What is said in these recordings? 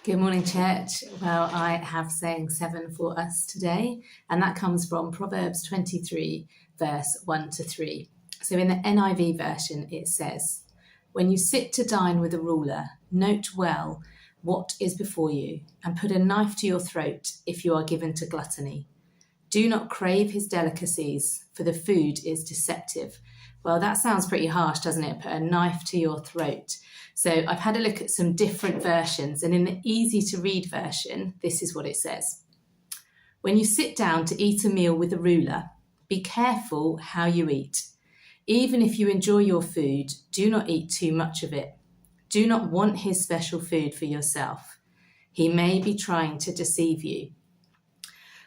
Good morning, church. Well, I have saying 7 for us today, and that comes from Proverbs 23, verse 1 to 3. So in the NIV version, it says, "When you sit to dine with a ruler, note well what is before you, and put a knife to your throat if you are given to gluttony. Do not crave his delicacies, for the food is deceptive." Well, that sounds pretty harsh, doesn't it? Put a knife to your throat. So I've had a look at some different versions, and in the easy to read version, this is what it says. "When you sit down to eat a meal with a ruler, be careful how you eat. Even if you enjoy your food, do not eat too much of it. Do not want his special food for yourself. He may be trying to deceive you."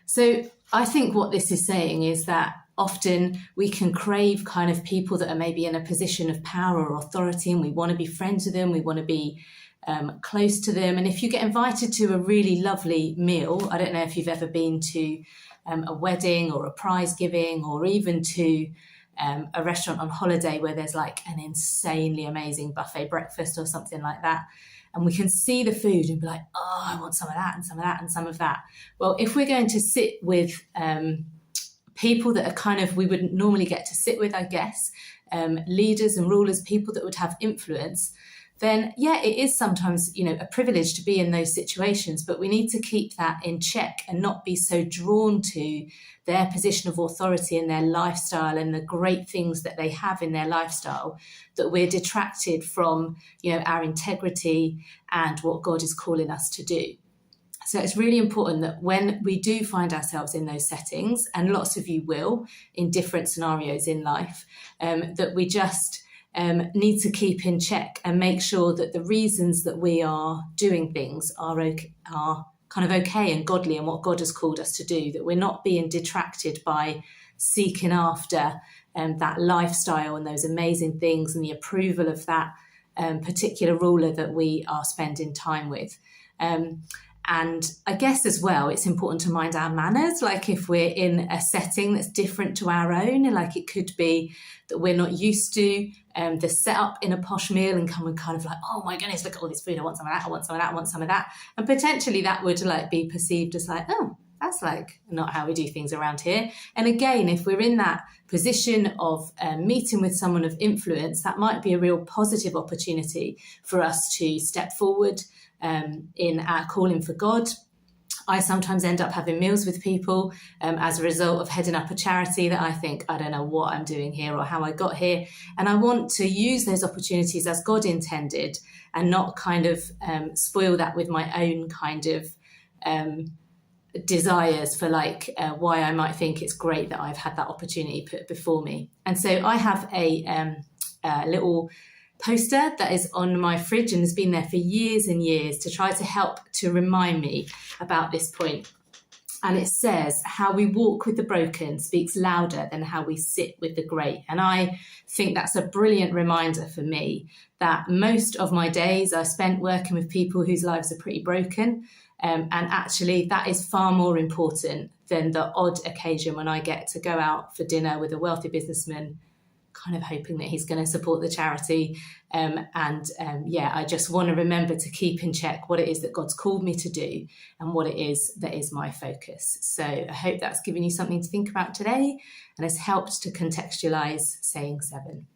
So I think what this is saying is that often we can crave kind of people that are maybe in a position of power or authority, and we want to be friends with them, we want to be close to them. And if you get invited to a really lovely meal, I don't know if you've ever been to a wedding or a prize giving, or even to a restaurant on holiday where there's like an insanely amazing buffet breakfast or something like that. And we can see the food and be like, oh, I want some of that and some of that and some of that. Well, if we're going to sit with people that are kind of, we wouldn't normally get to sit with, I guess, leaders and rulers, people that would have influence, then yeah, it is sometimes, a privilege to be in those situations, but we need to keep that in check and not be so drawn to their position of authority and their lifestyle and the great things that they have in their lifestyle, that we're detracted from, our integrity and what God is calling us to do. So it's really important that when we do find ourselves in those settings, and lots of you will in different scenarios in life, that we just need to keep in check and make sure that the reasons that we are doing things are kind of okay and godly and what God has called us to do, that we're not being detracted by seeking after that lifestyle and those amazing things and the approval of that particular ruler that we are spending time with. And I guess as well, it's important to mind our manners. Like if we're in a setting that's different to our own, like it could be that we're not used to the setup in a posh meal and come and kind of like, oh my goodness, look at all this food. I want some of that. I want some of that. I want some of that. And potentially that would like be perceived as like, oh, that's like not how we do things around here. And again, if we're in that position of meeting with someone of influence, that might be a real positive opportunity for us to step forward in our calling for God. I sometimes end up having meals with people as a result of heading up a charity that I think, I don't know what I'm doing here or how I got here. And I want to use those opportunities as God intended and not kind of spoil that with my own kind of desires for like why I might think it's great that I've had that opportunity put before me. And so I have a little poster that is on my fridge and has been there for years and years to try to help to remind me about this point. And it says, "How we walk with the broken speaks louder than how we sit with the great." And I think that's a brilliant reminder for me that most of my days I spent working with people whose lives are pretty broken. And actually that is far more important than the odd occasion when I get to go out for dinner with a wealthy businessman, kind of hoping that he's going to support the charity. I just want to remember to keep in check what it is that God's called me to do and what it is that is my focus. So I hope that's given you something to think about today and has helped to contextualize saying 7.